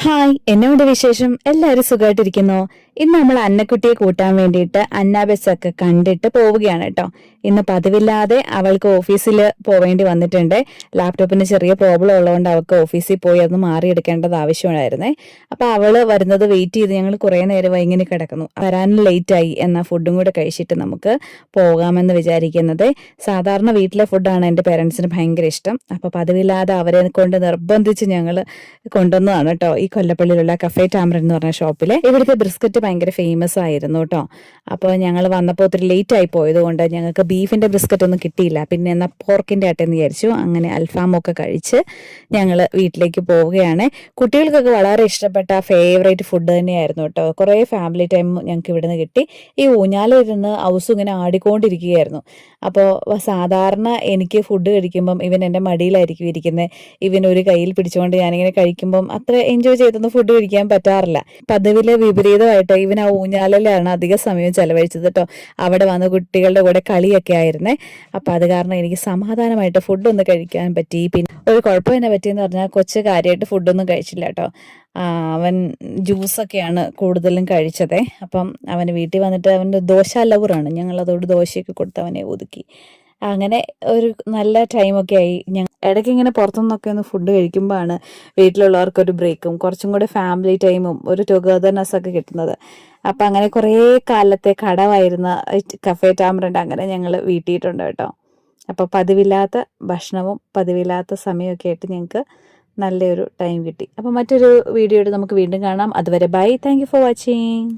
Hi, എന്നോട് വിശേഷം. എല്ലാവരും സുഖമായിട്ടിരിക്കുന്നു. ഇന്ന് നമ്മൾ അന്നക്കുട്ടിയെ കൂട്ടാൻ വേണ്ടിയിട്ട് അന്നാബസ്സൊക്കെ കണ്ടിട്ട് പോവുകയാണ് കേട്ടോ. ഇന്ന് പതിവില്ലാതെ അവൾക്ക് ഓഫീസിൽ പോവേണ്ടി വന്നിട്ടുണ്ട്. ലാപ്ടോപ്പിന് ചെറിയ പ്രോബ്ലം ഉള്ളതുകൊണ്ട് അവൾക്ക് ഓഫീസിൽ പോയി അത് മാറിയെടുക്കേണ്ടത് ആവശ്യമായിരുന്നേ. അപ്പോൾ അവള് വരുന്നത് വെയിറ്റ് ചെയ്ത് ഞങ്ങൾ കുറേ നേരമായി ഇങ്ങനെ കിടക്കുന്നു. വരാൻ ലേറ്റായി. എന്നാൽ ഫുഡും കൂടെ കഴിച്ചിട്ട് നമുക്ക് പോകാമെന്ന് വിചാരിക്കുന്നത്. സാധാരണ വീട്ടിലെ ഫുഡാണ് എൻ്റെ പേരൻസിന് ഭയങ്കര ഇഷ്ടം. അപ്പോൾ പതിവില്ലാതെ അവരെ കൊണ്ട് നിർബന്ധിച്ച് ഞങ്ങൾ കൊണ്ടുവന്നതാണ് കേട്ടോ. ഈ കൊല്ലപ്പള്ളിയിലുള്ള കഫേ ടാമറൻ എന്ന് പറഞ്ഞ ഷോപ്പിലെ ഇവിടുത്തെ ബ്രിസ്ക്കറ്റ് ഭയങ്കര ഫേമസ് ആയിരുന്നു കേട്ടോ. അപ്പോൾ ഞങ്ങൾ വന്നപ്പോൾ ഒത്തിരി ലേറ്റ് ആയി പോയതുകൊണ്ട് ഞങ്ങൾക്ക് ബീഫിന്റെ ബ്രിസ്ക്കറ്റ് ഒന്നും കിട്ടിയില്ല. പിന്നെ എന്നാൽ പോർക്കിന്റെ ആട്ടെന്ന് വിചാരിച്ചു. അങ്ങനെ അൽഫാമൊക്കെ കഴിച്ച് ഞങ്ങൾ വീട്ടിലേക്ക് പോവുകയാണ്. കുട്ടികൾക്കൊക്കെ വളരെ ഇഷ്ടപ്പെട്ട ഫേവറേറ്റ് ഫുഡ് തന്നെയായിരുന്നു കേട്ടോ. കുറേ ഫാമിലി ടൈം ഞങ്ങൾക്ക് ഇവിടുന്ന് കിട്ടി. ഈ ഊഞ്ഞാലിരുന്ന് ഹൗസ് ഇങ്ങനെ ആടിക്കൊണ്ടിരിക്കുകയായിരുന്നു. അപ്പോൾ സാധാരണ എനിക്ക് ഫുഡ് കഴിക്കുമ്പം ഇവൻ എൻ്റെ മടിയിലായിരിക്കും ഇരിക്കുന്നത്. ഇവൻ ഒരു കയ്യിൽ പിടിച്ചുകൊണ്ട് ഞാനിങ്ങനെ കഴിക്കുമ്പം അത്ര എൻജോയ് ചെയ്തൊന്നും ഫുഡ് കഴിക്കാൻ പറ്റാറില്ല. പതിവിലെ വിപരീതമായിട്ട് ഇവൻ ആ ഊഞ്ഞാലിലാണ് അധിക സമയം ചെലവഴിച്ചത് കേട്ടോ. അവിടെ വന്ന് കുട്ടികളുടെ കൂടെ കളിയൊക്കെ ആയിരുന്നേ. അപ്പം അത് കാരണം എനിക്ക് സമാധാനമായിട്ട് ഫുഡൊന്നും കഴിക്കാൻ പറ്റി. പിന്നെ ഒരു കുഴപ്പം എന്നെ പറ്റിയെന്ന് പറഞ്ഞാൽ കൊച്ചു കാര്യമായിട്ട് ഫുഡൊന്നും കഴിച്ചില്ല കേട്ടോ. അവൻ ജ്യൂസൊക്കെയാണ് കൂടുതലും കഴിച്ചതേ. അപ്പം അവന് വീട്ടിൽ വന്നിട്ട് അവൻ്റെ ദോശ ലവറാണ്. ഞങ്ങൾ അതോട് ദോശയൊക്കെ കൊടുത്ത് അവനെ ഒതുക്കി. അങ്ങനെ ഒരു നല്ല ടൈമൊക്കെ ആയി. ഇടയ്ക്ക് ഇങ്ങനെ പുറത്തുനിന്നൊക്കെ ഒന്ന് ഫുഡ് കഴിക്കുമ്പോഴാണ് വീട്ടിലുള്ളവർക്കൊരു ബ്രേക്കും കുറച്ചും കൂടെ ഫാമിലി ടൈമും ഒരു ടുഗദർനെസ് ഒക്കെ കിട്ടുന്നത്. അപ്പം അങ്ങനെ കുറേ കാലത്തെ കടമായിരുന്ന കഫേ ടാമറണ്ട് അങ്ങനെ ഞങ്ങൾ വീട്ടിയിട്ടുണ്ട് കേട്ടോ. അപ്പോൾ പതിവില്ലാത്ത ഭക്ഷണവും പതിവില്ലാത്ത സമയമൊക്കെ ആയിട്ട് ഞങ്ങൾക്ക് നല്ലൊരു ടൈം കിട്ടി. അപ്പോൾ മറ്റൊരു വീഡിയോയുടെ നമുക്ക് വീണ്ടും കാണാം. അതുവരെ bye. Thank you for watching.